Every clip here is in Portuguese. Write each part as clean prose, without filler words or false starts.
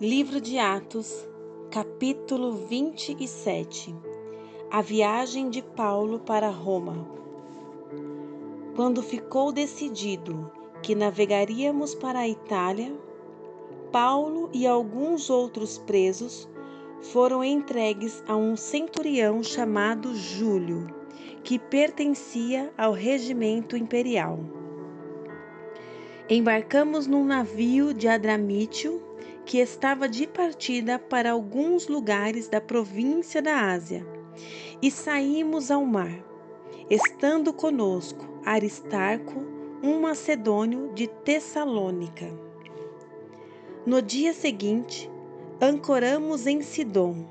Livro de Atos, capítulo 27. A viagem de Paulo para Roma. Quando ficou decidido que navegaríamos para a Itália, Paulo e alguns outros presos foram entregues a um centurião chamado Júlio, que pertencia ao regimento imperial. Embarcamos num navio de Adramítio, que estava de partida para alguns lugares da província da Ásia, e saímos ao mar, estando conosco Aristarco, um macedônio de Tessalônica. No dia seguinte, ancoramos em Sidom,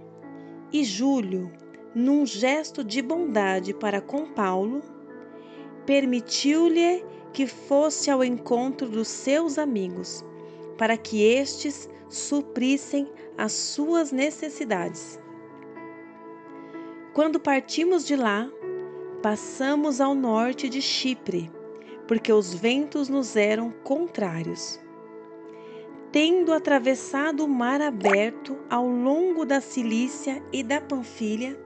e Júlio, num gesto de bondade para com Paulo, permitiu-lhe que fosse ao encontro dos seus amigos, para que estes suprissem as suas necessidades. Quando partimos de lá, passamos ao norte de Chipre, porque os ventos nos eram contrários. Tendo atravessado o mar aberto ao longo da Cilícia e da Panfilha,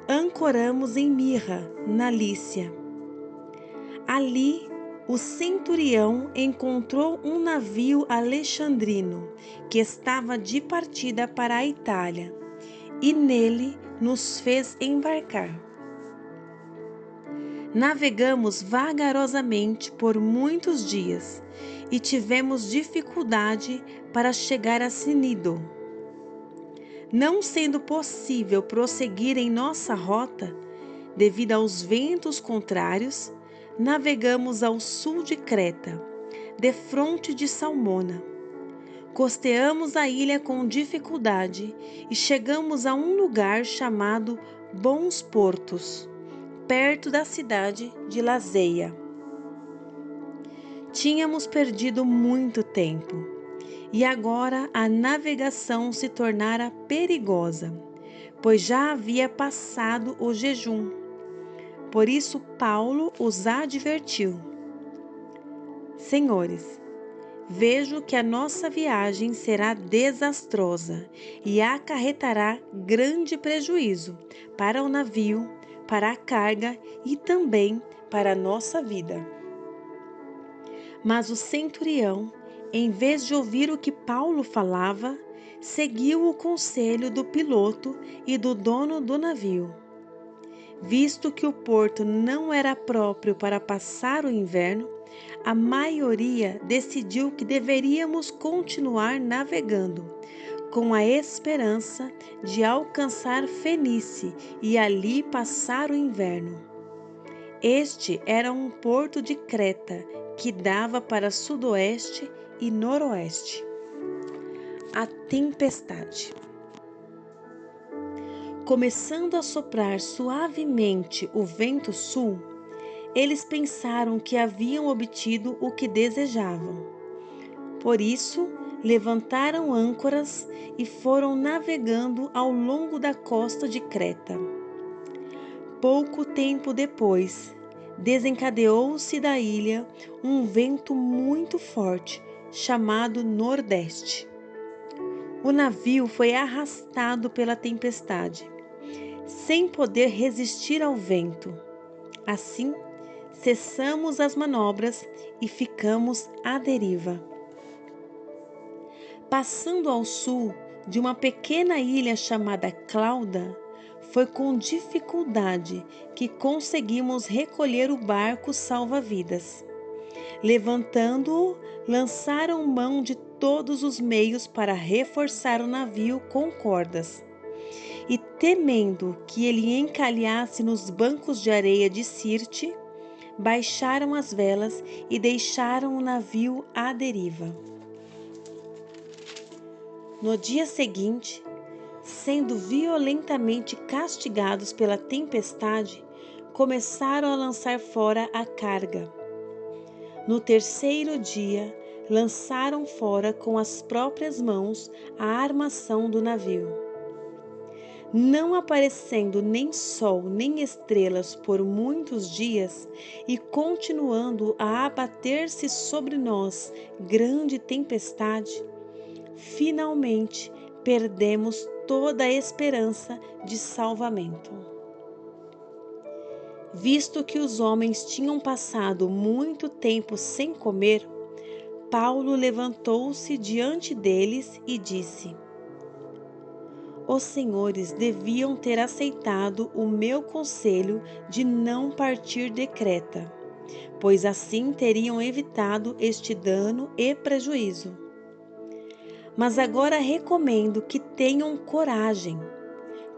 ancoramos em Mirra, na Lícia. Ali, o centurião encontrou um navio alexandrino que estava de partida para a Itália, e nele nos fez embarcar. Navegamos vagarosamente por muitos dias e tivemos dificuldade para chegar a Cnido. Não sendo possível prosseguir em nossa rota, devido aos ventos contrários, navegamos ao sul de Creta, defronte de Salmona. Costeamos a ilha com dificuldade e chegamos a um lugar chamado Bons Portos, perto da cidade de Lazeia. Tínhamos perdido muito tempo e agora a navegação se tornara perigosa, pois já havia passado o jejum. Por isso Paulo os advertiu: Senhores, vejo que a nossa viagem será desastrosa e acarretará grande prejuízo para o navio, para a carga e também para a nossa vida. Mas o centurião, em vez de ouvir o que Paulo falava, seguiu o conselho do piloto e do dono do navio. Visto que o porto não era próprio para passar o inverno, a maioria decidiu que deveríamos continuar navegando, com a esperança de alcançar Fenice e ali passar o inverno. Este era um porto de Creta que dava para sudoeste e noroeste. A tempestade. Começando a soprar suavemente o vento sul, eles pensaram que haviam obtido o que desejavam. Por isso, levantaram âncoras e foram navegando ao longo da costa de Creta. Pouco tempo depois, desencadeou-se da ilha um vento muito forte, chamado Nordeste. O navio foi arrastado pela tempestade, sem poder resistir ao vento. Assim, cessamos as manobras e ficamos à deriva. Passando ao sul de uma pequena ilha chamada Clauda, foi com dificuldade que conseguimos recolher o barco salva-vidas. Levantando-o, lançaram mão de todos os meios para reforçar o navio com cordas. E temendo que ele encalhasse nos bancos de areia de Sirte, baixaram as velas e deixaram o navio à deriva. No dia seguinte, sendo violentamente castigados pela tempestade, começaram a lançar fora a carga. No terceiro dia, lançaram fora com as próprias mãos a armação do navio. Não aparecendo nem sol nem estrelas por muitos dias e continuando a abater-se sobre nós grande tempestade, finalmente perdemos toda a esperança de salvamento. Visto que os homens tinham passado muito tempo sem comer, Paulo levantou-se diante deles e disse: Os senhores deviam ter aceitado o meu conselho de não partir de Creta, pois assim teriam evitado este dano e prejuízo. Mas agora recomendo que tenham coragem,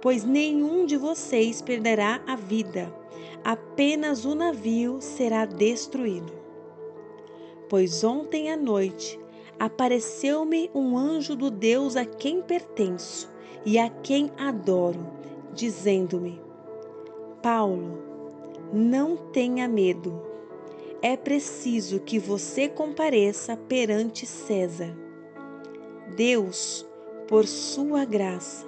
pois nenhum de vocês perderá a vida, apenas o navio será destruído. Pois ontem à noite apareceu-me um anjo do Deus a quem pertenço e a quem adoro, dizendo-me: Paulo, não tenha medo. É preciso que você compareça perante César. Deus, por sua graça,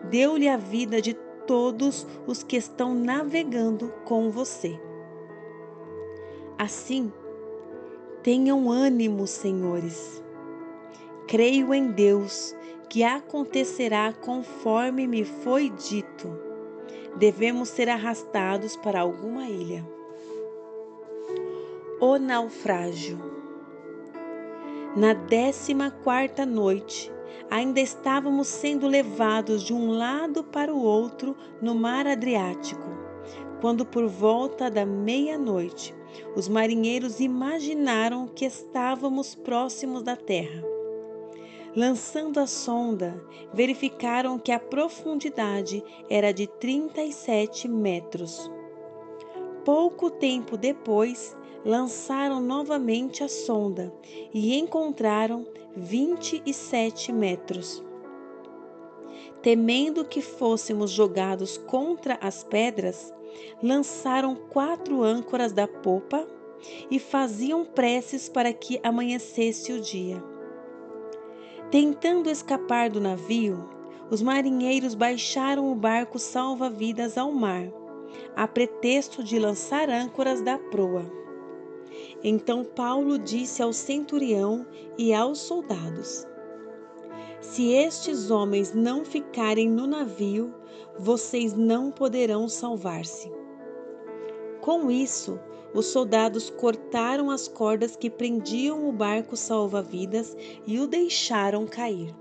deu-lhe a vida de todos os que estão navegando com você. Assim, tenham ânimo, senhores. Creio em Deus que acontecerá conforme me foi dito. Devemos ser arrastados para alguma ilha. O naufrágio. Na 14ª noite, ainda estávamos sendo levados de um lado para o outro no mar Adriático, quando por volta da meia-noite, os marinheiros imaginaram que estávamos próximos da terra. Lançando a sonda, verificaram que a profundidade era de 37 metros. Pouco tempo depois, lançaram novamente a sonda e encontraram 27 metros. Temendo que fôssemos jogados contra as pedras, lançaram 4 âncoras da popa e faziam preces para que amanhecesse o dia. Tentando escapar do navio, os marinheiros baixaram o barco salva-vidas ao mar, a pretexto de lançar âncoras da proa. Então Paulo disse ao centurião e aos soldados: Se estes homens não ficarem no navio, vocês não poderão salvar-se. Com isso, os soldados cortaram as cordas que prendiam o barco salva-vidas e o deixaram cair.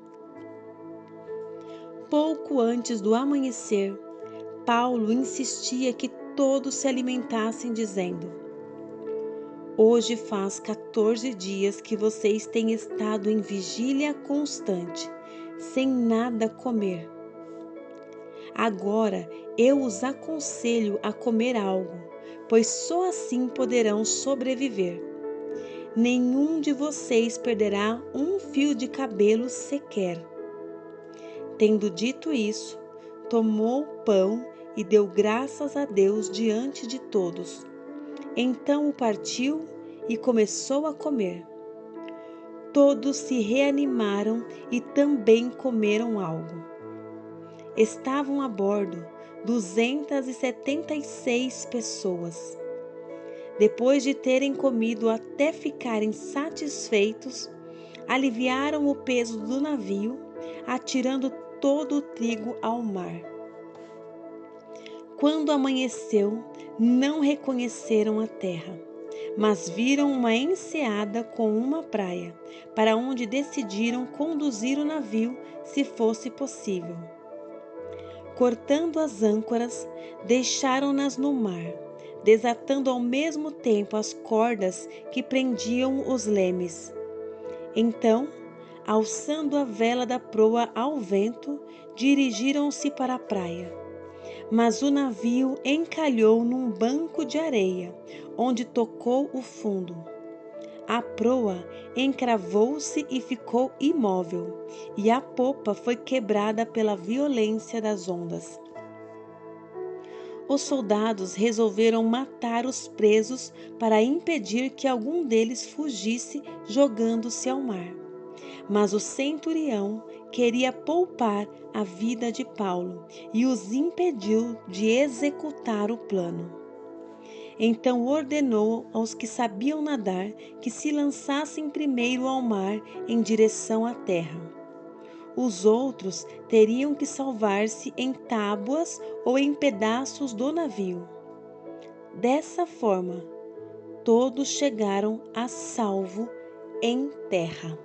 Pouco antes do amanhecer, Paulo insistia que todos se alimentassem, dizendo: Hoje faz 14 dias que vocês têm estado em vigília constante, sem nada comer. Agora eu os aconselho a comer algo, pois só assim poderão sobreviver. Nenhum de vocês perderá um fio de cabelo sequer. Tendo dito isso, tomou o pão e deu graças a Deus diante de todos. Então o partiu e começou a comer. Todos se reanimaram e também comeram algo. Estavam a bordo 276 pessoas. Depois de terem comido até ficarem satisfeitos, aliviaram o peso do navio, atirando todo o trigo ao mar. Quando amanheceu, não reconheceram a terra, mas viram uma enseada com uma praia, para onde decidiram conduzir o navio se fosse possível. Cortando as âncoras, deixaram-nas no mar, desatando ao mesmo tempo as cordas que prendiam os lemes. Então, alçando a vela da proa ao vento, dirigiram-se para a praia. Mas o navio encalhou num banco de areia, onde tocou o fundo. A proa encravou-se e ficou imóvel, e a popa foi quebrada pela violência das ondas. Os soldados resolveram matar os presos para impedir que algum deles fugisse jogando-se ao mar. Mas o centurião queria poupar a vida de Paulo e os impediu de executar o plano. Então ordenou aos que sabiam nadar que se lançassem primeiro ao mar em direção à terra. Os outros teriam que salvar-se em tábuas ou em pedaços do navio. Dessa forma, todos chegaram a salvo em terra.